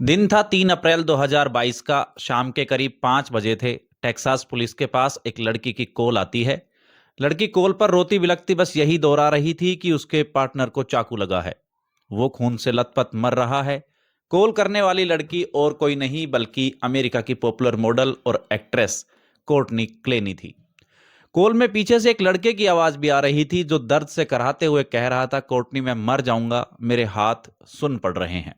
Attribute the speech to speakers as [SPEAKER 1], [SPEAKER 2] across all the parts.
[SPEAKER 1] दिन था 3 अप्रैल 2022 का। शाम के करीब 5 बजे थे। टेक्सास पुलिस के पास एक लड़की की कॉल आती है। लड़की कॉल पर रोती बिलखती बस यही दोहरा रही थी कि उसके पार्टनर को चाकू लगा है, वो खून से लथपथ मर रहा है। कॉल करने वाली लड़की और कोई नहीं बल्कि अमेरिका की पॉपुलर मॉडल और एक्ट्रेस कोर्टनी क्लेनी थी। कॉल में पीछे से एक लड़के की आवाज भी आ रही थी जो दर्द से कराहते हुए कह रहा था, कोर्टनी मैं मर जाऊंगा, मेरे हाथ सुन पड़ रहे हैं।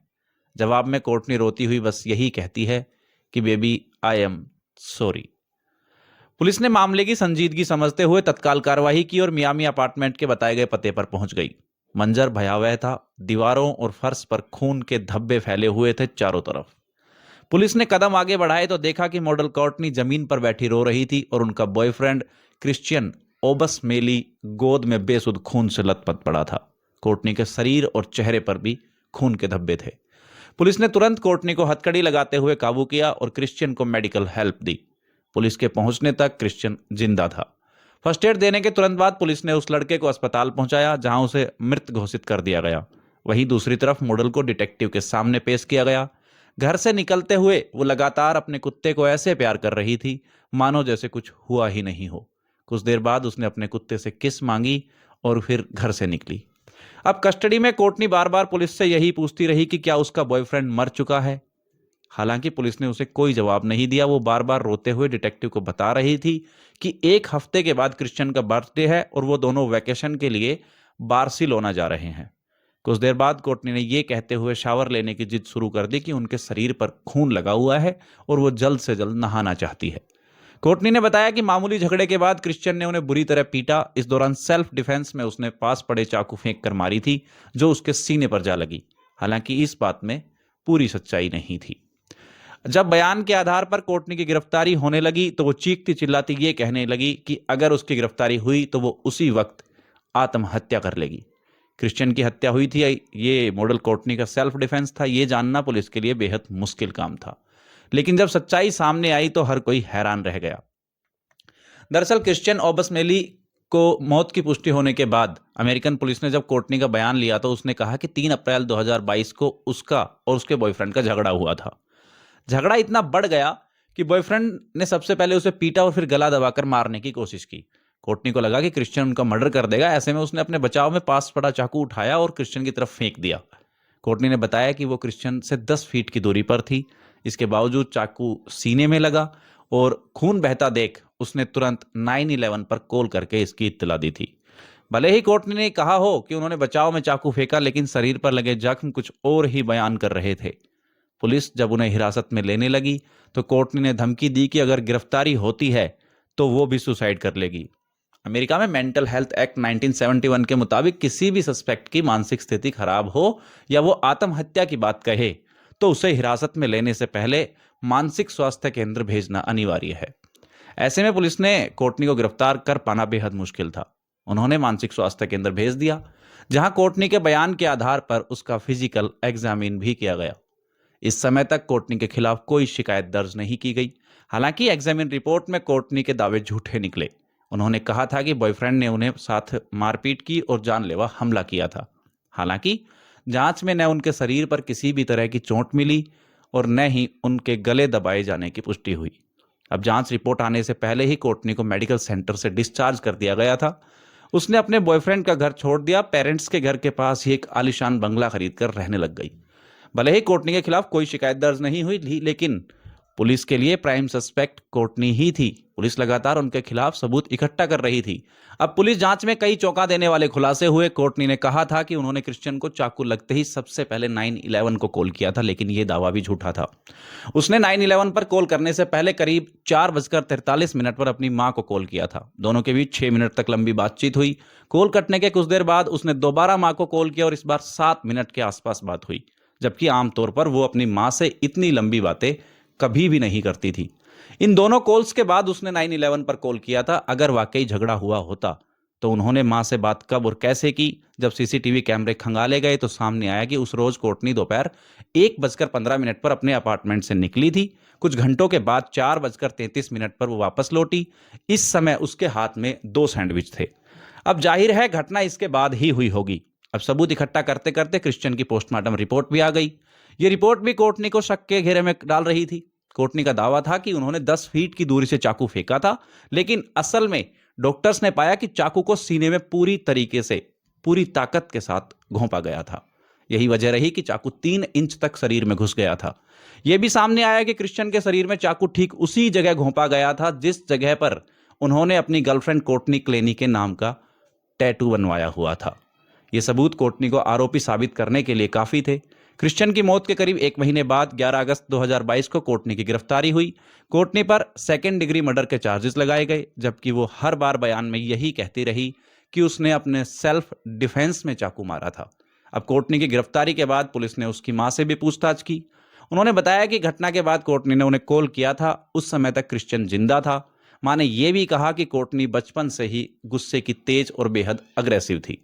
[SPEAKER 1] जवाब में कोर्टनी रोती हुई बस यही कहती है कि baby I am sorry. Police ने मामले की संजीदगी समझते हुए तत्काल कार्रवाई की और मियामी अपार्टमेंट के बताए गए पते पर पहुंच गई। मंजर भयावह था। दीवारों और फर्श पर खून के धब्बे फैले हुए थे चारों तरफ। पुलिस ने कदम आगे बढ़ाए तो देखा कि मॉडल कोर्टनी जमीन पर बैठी रो रही थी और उनका बॉयफ्रेंड क्रिश्चियन ओबसमेली गोद में बेसुध खून से लथपथ पड़ा था। कोर्टनी के शरीर और चेहरे पर भी खून के धब्बे थे। पुलिस ने तुरंत कोर्टनी को हथकड़ी लगाते हुए काबू किया और क्रिश्चियन को मेडिकल हेल्प दी। पुलिस के पहुंचने तक क्रिश्चियन जिंदा था। फर्स्ट एड देने के तुरंत बाद पुलिस ने उस लड़के को अस्पताल पहुंचाया जहां उसे मृत घोषित कर दिया गया। वहीं दूसरी तरफ मॉडल को डिटेक्टिव के सामने पेश किया गया। घर से निकलते हुए वो लगातार अपने कुत्ते को ऐसे प्यार कर रही थी मानो जैसे कुछ हुआ ही नहीं हो। कुछ देर बाद उसने अपने कुत्ते से किस मांगी और फिर घर से निकली। अब कस्टडी में कोर्टनी बार बार पुलिस से यही पूछती रही कि क्या उसका बॉयफ्रेंड मर चुका है। हालांकि पुलिस ने उसे कोई जवाब नहीं दिया। वो बार बार रोते हुए डिटेक्टिव को बता रही थी कि एक हफ्ते के बाद क्रिश्चियन का बर्थडे है और वो दोनों वैकेशन के लिए बार्सिलोना जा रहे हैं। कुछ देर बाद कोर्टनी ने यह कहते हुए शावर लेने की जिद शुरू कर दी कि उनके शरीर पर खून लगा हुआ है और वो जल्द से जल्द नहाना चाहती है। कोर्टनी ने बताया कि मामूली झगड़े के बाद क्रिश्चियन ने उन्हें बुरी तरह पीटा। इस दौरान सेल्फ डिफेंस में उसने पास पड़े चाकू फेंक कर मारी थी जो उसके सीने पर जा लगी। हालांकि इस बात में पूरी सच्चाई नहीं थी। जब बयान के आधार पर कोर्टनी की गिरफ्तारी होने लगी तो वो चीखती चिल्लाती ये कहने लगी कि अगर उसकी गिरफ्तारी हुई तो वो उसी वक्त आत्महत्या कर लेगी। क्रिश्चियन की हत्या हुई थी, ये मॉडल कोर्टनी का सेल्फ डिफेंस था, ये जानना पुलिस के लिए बेहद मुश्किल काम था। लेकिन जब सच्चाई सामने आई तो हर कोई हैरान रह गया। दरअसल क्रिश्चियन ओबसमेली को मौत की पुष्टि होने के बाद अमेरिकन पुलिस ने जब कोर्टनी का बयान लिया तो उसने कहा कि 3 अप्रैल 2022 को उसका और उसके बॉयफ्रेंड का झगड़ा हुआ था। झगड़ा इतना बढ़ गया कि बॉयफ्रेंड ने सबसे पहले उसे पीटा और फिर गला दबाकर मारने की कोशिश की। कोर्टनी को लगा कि क्रिश्चियन उनका मर्डर कर देगा। ऐसे में उसने अपने बचाव में पास पड़ा चाकू उठाया और क्रिश्चियन की तरफ फेंक दिया। कोर्टनी ने बताया कि वो क्रिश्चियन से 10 फीट की दूरी पर थी। इसके बावजूद चाकू सीने में लगा और खून बहता देख उसने तुरंत 911 पर कॉल करके इसकी इत्तला दी थी। भले ही कोर्टनी ने कहा हो कि उन्होंने बचाव में चाकू फेंका, लेकिन शरीर पर लगे जख्म कुछ और ही बयान कर रहे थे। पुलिस जब उन्हें हिरासत में लेने लगी तो कोर्टनी ने धमकी दी कि अगर गिरफ्तारी होती है तो वो भी सुसाइड कर लेगी। अमेरिका में मेंटल हेल्थ एक्ट 1971 के मुताबिक किसी भी सस्पेक्ट की मानसिक स्थिति खराब हो या वो आत्महत्या की बात कहे तो उसे हिरासत में लेने से पहले मानसिक स्वास्थ्य केंद्र भेजना अनिवार्य है। ऐसे में पुलिस ने कोर्टनी को गिरफ्तार कर पाना बेहद मुश्किल था। उन्होंने मानसिक स्वास्थ्य केंद्र भेज दिया जहां कोर्टनी के बयान के आधार पर उसका फिजिकल एग्जामिन भी किया गया। इस समय तक कोर्टनी के खिलाफ कोई शिकायत दर्ज नहीं की गई। हालांकि एग्जामिन रिपोर्ट में कोर्टनी के दावे झूठे निकले। उन्होंने कहा था कि बॉयफ्रेंड ने उन्हें साथ मारपीट की और जानलेवा हमला किया था। हालांकि जांच में न उनके शरीर पर किसी भी तरह की चोट मिली और न ही उनके गले दबाए जाने की पुष्टि हुई। अब जांच रिपोर्ट आने से पहले ही कोर्टनी को मेडिकल सेंटर से डिस्चार्ज कर दिया गया था। उसने अपने बॉयफ्रेंड का घर छोड़ दिया, पेरेंट्स के घर के पास ही एक आलीशान बंगला खरीदकर रहने लग गई। भले ही कोर्टनी के खिलाफ कोई शिकायत दर्ज नहीं हुई लेकिन पुलिस के लिए प्राइम सस्पेक्ट कोर्टनी ही थी। पुलिस लगातार उनके खिलाफ सबूत इकट्ठा कर रही थी। अब पुलिस जांच में कई चौंका देने वाले खुलासे हुए। कोर्टनी ने कहा था कि उन्होंने क्रिश्चियन को चाकू लगते ही सबसे पहले 911 को कॉल किया था, लेकिन यह दावा भी झूठा था। उसने 911 पर कॉल करने से पहले करीब 4:43 पर अपनी मां को कॉल किया था। दोनों के बीच 6 मिनट तक लंबी बातचीत हुई। कॉल कटने के कुछ देर बाद उसने दोबारा मां को कॉल किया और इस बार 7 मिनट के आसपास बात हुई, जबकि आमतौर पर वो अपनी मां से इतनी लंबी बातें कभी भी नहीं करती थी। इन दोनों कॉल्स के बाद उसने 911 पर कॉल किया था। अगर वाकई झगड़ा हुआ होता तो उन्होंने मां से बात कब और कैसे की? जब सीसीटीवी कैमरे खंगाले गए तो सामने आया कि उस रोज कोर्टनी दोपहर 1:15 पर अपने अपार्टमेंट से निकली थी। कुछ घंटों के बाद 4:33 पर वो वापस लौटी। इस समय उसके हाथ में 2 सैंडविच थे। अब जाहिर है घटना इसके बाद ही हुई होगी। अब सबूत इकट्ठा करते करते क्रिश्चियन की पोस्टमार्टम रिपोर्ट भी आ गई। ये रिपोर्ट भी कोर्टनी को शक के घेरे में डाल रही थी। कोर्टनी का दावा था कि उन्होंने 10 फीट की दूरी से चाकू फेंका था, लेकिन असल में डॉक्टर्स ने पाया कि चाकू को सीने में पूरी तरीके से, पूरी ताकत के साथ घोंपा गया था। यही वजह रही कि चाकू 3 इंच तक शरीर में घुस गया था। यह भी सामने आया कि क्रिश्चियन के शरीर में चाकू ठीक उसी जगह घोंपा गया था जिस जगह पर उन्होंने अपनी गर्लफ्रेंड कोर्टनी क्लेनी के नाम का टैटू बनवाया हुआ था। ये सबूत कोर्टनी को आरोपी साबित करने के लिए काफी थे। क्रिश्चियन की मौत के करीब 1 महीने बाद 11 अगस्त 2022 को कोर्टनी की गिरफ्तारी हुई। कोर्टनी पर 2nd डिग्री मर्डर के चार्जेस लगाए गए, जबकि वो हर बार बयान में यही कहती रही कि उसने अपने सेल्फ डिफेंस में चाकू मारा था। अब कोर्टनी की गिरफ्तारी के बाद पुलिस ने उसकी मां से भी पूछताछ की। उन्होंने बताया कि घटना के बाद कोर्टनी ने उन्हें कॉल किया था। उस समय तक क्रिश्चियन जिंदा था। मां ने यह भी कहा कि कोर्टनी बचपन से ही गुस्से की तेज और बेहद अग्रेसिव थी।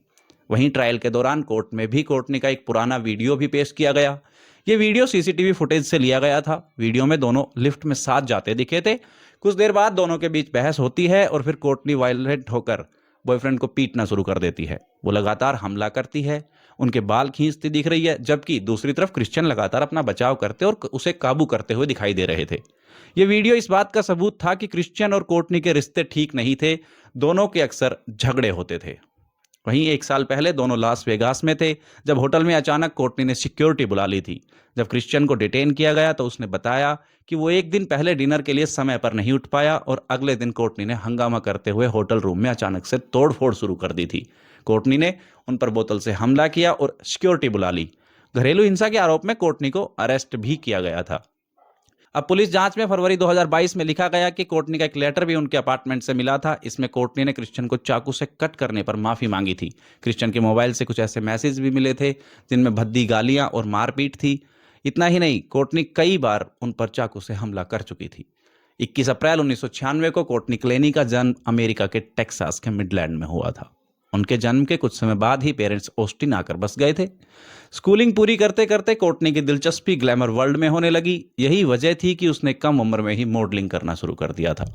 [SPEAKER 1] वहीं ट्रायल के दौरान कोर्ट में भी कोर्टनी का एक पुराना वीडियो भी पेश किया गया। यह वीडियो सीसीटीवी फुटेज से लिया गया था। वीडियो में दोनों लिफ्ट में साथ जाते दिखे थे। कुछ देर बाद दोनों के बीच बहस होती है और फिर कोर्टनी वायलेंट होकर बॉयफ्रेंड को पीटना शुरू कर देती है। वो लगातार हमला करती है, उनके बाल खींचती दिख रही है, जबकि दूसरी तरफ क्रिश्चियन लगातार अपना बचाव करते और उसे काबू करते हुए दिखाई दे रहे थे। यह वीडियो इस बात का सबूत था कि क्रिश्चियन और कोर्टनी के रिश्ते ठीक नहीं थे। दोनों के अक्सर झगड़े होते थे। वहीं 1 साल पहले दोनों लास वेगास में थे, जब होटल में अचानक कोर्टनी ने सिक्योरिटी बुला ली थी। जब क्रिश्चियन को डिटेन किया गया तो उसने बताया कि वो 1 दिन पहले डिनर के लिए समय पर नहीं उठ पाया और अगले दिन कोर्टनी ने हंगामा करते हुए होटल रूम में अचानक से तोड़फोड़ शुरू कर दी थी। कोर्टनी ने उन पर बोतल से हमला किया और सिक्योरिटी बुला ली। घरेलू हिंसा के आरोप में कोर्टनी को अरेस्ट भी किया गया था। अब पुलिस जांच में फरवरी 2022 में लिखा गया कि कोर्टनी का एक लेटर भी उनके अपार्टमेंट से मिला था। इसमें कोर्टनी ने क्रिश्चियन को चाकू से कट करने पर माफी मांगी थी। क्रिश्चियन के मोबाइल से कुछ ऐसे मैसेज भी मिले थे जिनमें भद्दी गालियां और मारपीट थी। इतना ही नहीं, कोर्टनी कई बार उन पर चाकू से हमला कर चुकी थी। 21 अप्रैल 1996 को कोर्टनी क्लेनी का जन्म अमेरिका के टेक्सास के मिडलैंड में हुआ था। उनके जन्म के कुछ समय बाद ही पेरेंट्स ऑस्टिन आकर बस गए थे। स्कूलिंग पूरी करते करते कोर्टनी की दिलचस्पी ग्लैमर वर्ल्ड में होने लगी। यही वजह थी कि उसने कम उम्र में ही मॉडलिंग करना शुरू कर दिया था।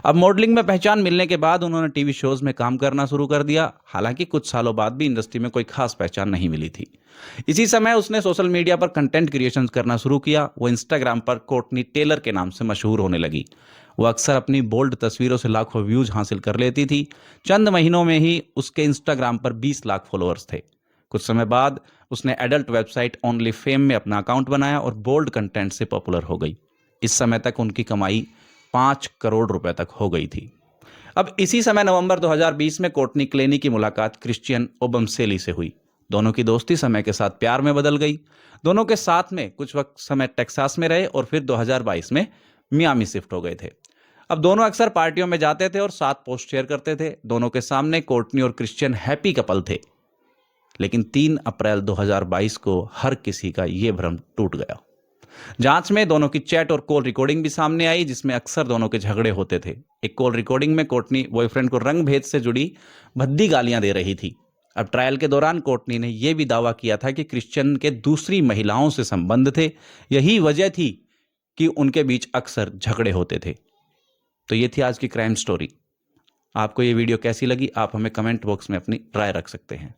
[SPEAKER 1] अब मॉडलिंग में पहचान मिलने के बाद उन्होंने टीवी शोज में काम करना शुरू कर दिया। हालांकि कुछ सालों बाद भी इंडस्ट्री में कोई खास पहचान नहीं मिली थी। इसी समय उसने सोशल मीडिया पर कंटेंट क्रिएशन करना शुरू किया। वो इंस्टाग्राम पर कोर्टनी टेलर के नाम से मशहूर होने लगी। वो अक्सर अपनी बोल्ड तस्वीरों से लाखों व्यूज हासिल कर लेती थी। चंद महीनों में ही उसके इंस्टाग्राम पर 20 लाख फॉलोअर्स थे। कुछ समय बाद उसने एडल्ट वेबसाइट ओनली फेम में अपना अकाउंट बनाया और बोल्ड कंटेंट से पॉपुलर हो गई। इस समय तक उनकी कमाई 5 करोड़ रुपए तक हो गई थी। अब इसी समय नवंबर 2020 में कोर्टनी क्लेनी की मुलाकात क्रिश्चियन ओबमसेली से हुई। दोनों की दोस्ती समय के साथ प्यार में बदल गई। दोनों के साथ में कुछ वक्त समय टेक्सास में रहे और फिर 2022 में मियामी शिफ्ट हो गए थे। अब दोनों अक्सर पार्टियों में जाते थे और साथ पोस्ट शेयर करते थे। दोनों के सामने कोर्टनी और क्रिश्चियन हैप्पी कपल थे। लेकिन 3 अप्रैल 2022 को हर किसी का यह भ्रम टूट गया। जांच में दोनों की चैट और कॉल रिकॉर्डिंग भी सामने आई, जिसमें अक्सर दोनों के झगड़े होते थे। एक कॉल रिकॉर्डिंग में कोर्टनी बॉयफ्रेंड को रंग भेद से जुड़ी भद्दी गालियां दे रही थी। अब ट्रायल के दौरान कोर्टनी ने यह भी दावा किया था कि क्रिश्चियन के दूसरी महिलाओं से संबंध थे। यही वजह थी कि उनके बीच अक्सर झगड़े होते थे। तो ये थी आज की क्राइम स्टोरी। आपको ये वीडियो कैसी लगी, आप हमें कमेंट बॉक्स में अपनी राय रख सकते हैं।